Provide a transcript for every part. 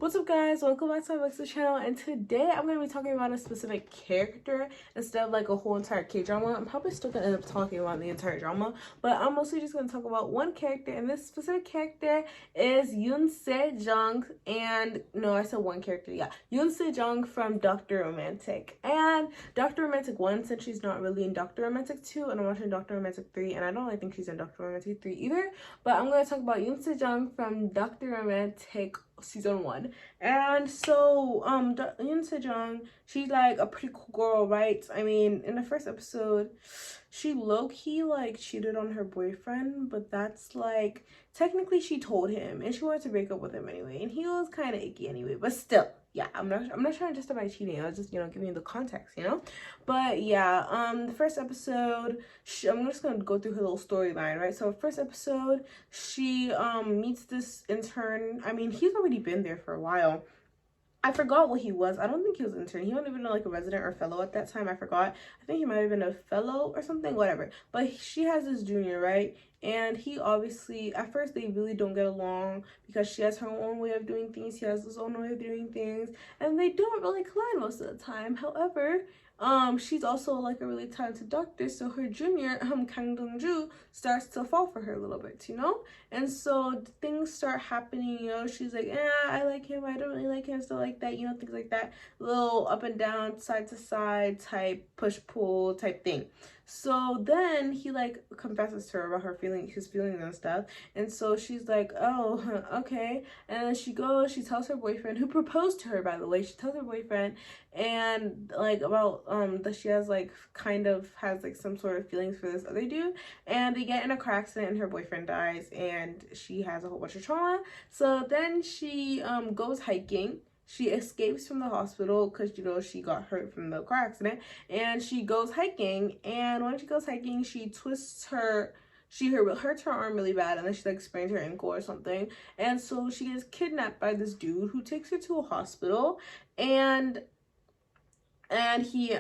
What's up, guys? Welcome back to my channel, and today I'm going to be talking about a specific character instead of like a whole entire K-drama. I'm probably still going to end up talking about the entire drama, but I'm mostly just going to talk about one character, and this specific character is Yoon Se-jung. And no, I said one character, yeah, Yoon Se-jung from Dr. Romantic. And Dr. Romantic 1, since she's not really in Dr. Romantic 2, and I'm watching Dr. Romantic 3, and I don't really think she's in Dr. Romantic 3 either, but I'm going to talk about Yoon Se-jung from Dr. Romantic season 1. And so Yoon Se-jung, she's like a pretty cool girl, right? I mean, in the first episode, she low-key like cheated on her boyfriend, but that's like technically she told him and she wanted to break up with him anyway, and he was kind of icky anyway, but still, yeah, I'm not trying to justify cheating. I was just, giving you the context, But yeah, the first episode, I'm just gonna go through her little storyline, right? So first episode, she meets this intern. I mean, he's already been there for a while. I forgot what he was. I don't think he was an intern. He wasn't even like a resident or fellow at that time. I forgot. I think he might have been a fellow or something, whatever. But she has this junior, right? And he obviously, at first they really don't get along because she has her own way of doing things. He has his own way of doing things. And they don't really collide most of the time. However, she's also like a really talented doctor, so her junior, Kang Dong-ju, starts to fall for her a little bit, and so things start happening, she's like, I like him, I don't really like him, stuff like that, things like that, little up and down, side to side type, push-pull type thing. So then he like confesses to her about his feelings and stuff, and so she's like, oh, okay. And then she tells her boyfriend, who proposed to her, by the way, she tells her boyfriend, and like about that she has like has like some sort of feelings for this other dude, and they get in a car accident and her boyfriend dies, and she has a whole bunch of trauma. So then she goes hiking. She escapes from the hospital because, she got hurt from the car accident. And she goes hiking. And when she goes hiking, she hurts her arm really bad. And then she, like, sprains her ankle or something. And so she gets kidnapped by this dude who takes her to a hospital. And he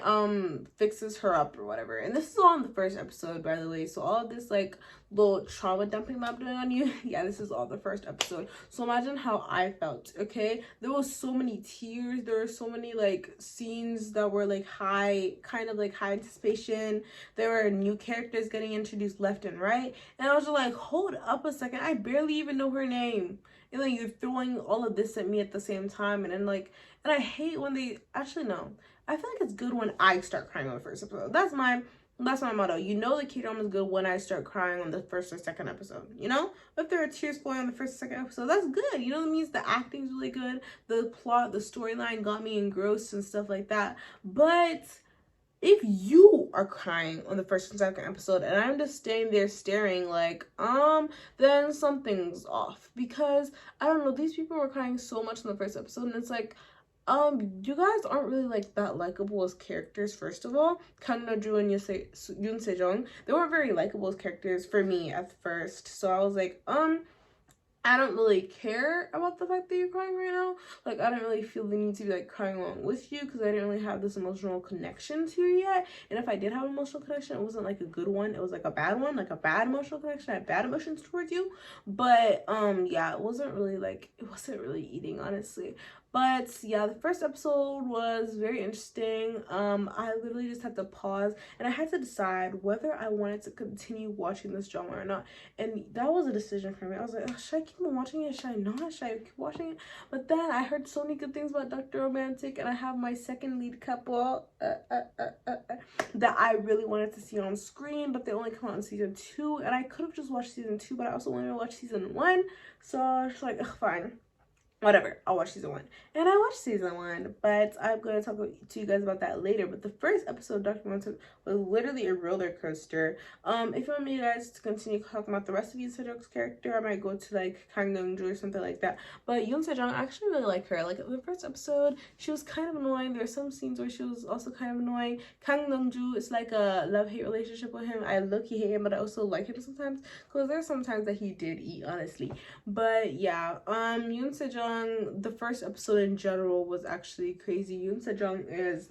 fixes her up or whatever. And this is all in the first episode, by the way, so all of this like little trauma dumping that I'm doing on you, yeah, this is all the first episode. So imagine how I felt. Okay, there was so many tears, there were so many like scenes that were like high anticipation. There were new characters getting introduced left and right, and I was just like, hold up a second, I barely even know her name, and like you're throwing all of this at me at the same time. And then like, and I hate when they actually, no, I feel like it's good when I start crying on the first episode. That's my motto. The K-drama is good when I start crying on the first or second episode. If there are tears flowing on the first or second episode, that's good. That means the acting's really good, the plot, the storyline got me engrossed and stuff like that. But if you are crying on the first and second episode and I'm just staying there staring like, then something's off, because I don't know, these people were crying so much in the first episode, and it's like, you guys aren't really like that likable as characters. First of all, Kang Do-ju and Yoon Se-jung, they weren't very likable as characters for me at first. So I was like, I don't really care about the fact that you're crying right now. Like, I don't really feel the need to be like crying along with you, because I didn't really have this emotional connection to you yet. And if I did have an emotional connection, it wasn't like a good one. It was like a bad one, like a bad emotional connection. I had bad emotions towards you. But yeah, it wasn't really eating, honestly. But yeah, the first episode was very interesting. I literally just had to pause and I had to decide whether I wanted to continue watching this drama or not. And that was a decision for me. I was like, oh, should I keep on watching it? Should I not? Should I keep watching it? But then I heard so many good things about Dr. Romantic, and I have my second lead couple that I really wanted to see on screen, but they only come out in season 2, and I could have just watched season 2, but I also wanted to watch season 1, so I was just like, ugh, fine. Whatever, I'll watch season 1. And I watched season 1, but I'm going to talk to you guys about that later. But the first episode of Dr. Romantic was literally a roller coaster. If you want me guys to continue talking about the rest of Yoon Se-jung's character, I might go to like Kang Dong-ju or something like that. But Yoon Se-jung, I actually really like her. Like, the first episode, she was kind of annoying. There were some scenes where she was also kind of annoying. Kang Dong-ju, it's like a love-hate relationship with him. I low-key hate him, but I also like him sometimes, because there's sometimes that he did eat, honestly. But yeah, Yoon Se-jung, the first episode in general was actually crazy. Yoon Se-jung is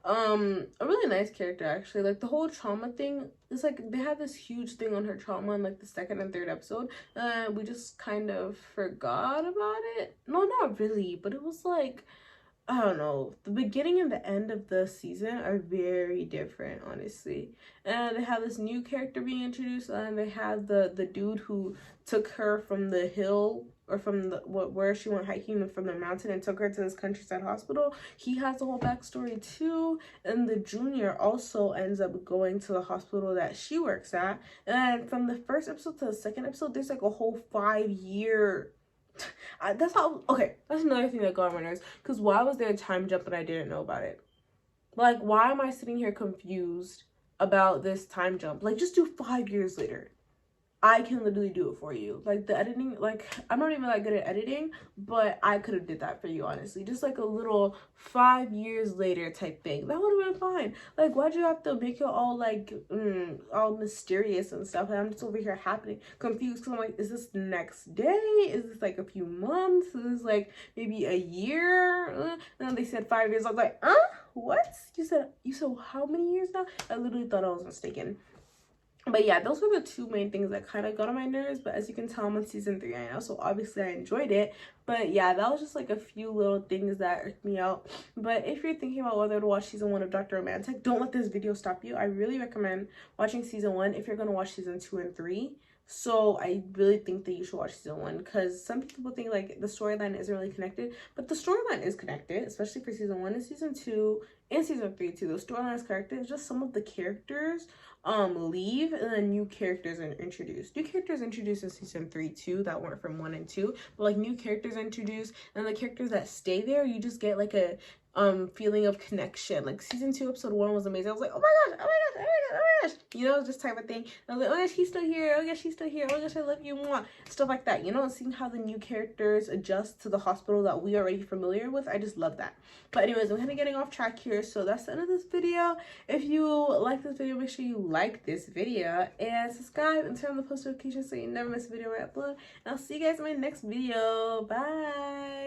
A really nice character actually. Like the whole trauma thing, it's like they had this huge thing on her trauma in like the second and third episode, and we just kind of forgot about it. No, not really, but it was like, I don't know. The beginning and the end of the season are very different, honestly. And they have this new character being introduced, and they have the dude who took her from the hill or from the where she went hiking from the mountain and took her to this countryside hospital. He has a whole backstory too, and the junior also ends up going to the hospital that she works at. And from the first episode to the second episode, there's like a whole 5 year. That's how, okay, that's another thing that got on my nerves, because why was there a time jump and I didn't know about it? Like, why am I sitting here confused about this time jump? Like, just do 5 years later. I can literally do it for you. Like the editing, like I'm not even that good at editing, but I could have did that for you, honestly. Just like a little 5 years later type thing. That would have been fine. Like, why'd you have to make it all like all mysterious and stuff? And I'm just over here confused, because I'm like, is this the next day? Is this like a few months? Is this like maybe a year? And then they said 5 years. I was like, what? You said how many years now? I literally thought I was mistaken. But yeah, those were the two main things that kind of got on my nerves. But as you can tell, I'm on season 3 right now, so obviously I enjoyed it. But yeah, that was just like a few little things that irked me out. But if you're thinking about whether to watch season 1 of Dr. Romantic, don't let this video stop you. I really recommend watching season 1 if you're going to watch season 2 and 3. So I really think that you should watch season 1, because some people think like the storyline isn't really connected, but the storyline is connected, especially for season 1 and season 2 and season 3 too. The storyline is connected. It's just some of the characters leave, and then new characters are introduced. New characters introduced in season 3 too that weren't from 1 and 2, but like new characters introduced, and the characters that stay there, you just get like a feeling of connection. Like season 2 episode 1 was amazing. I was like, oh my gosh, oh my gosh, oh my gosh, oh my gosh, you know, this type of thing. And I was like, oh gosh, he's still here, oh gosh, she's still here, oh gosh, I love you, mwah. Stuff like that, you know, and seeing how the new characters adjust to the hospital that we are already familiar with, I just love that. But anyways, I'm kind of getting off track here, so that's the end of this video. If you like this video, make sure you like this video and subscribe and turn on the post notifications so you never miss a video I upload. And I'll see you guys in my next video. Bye.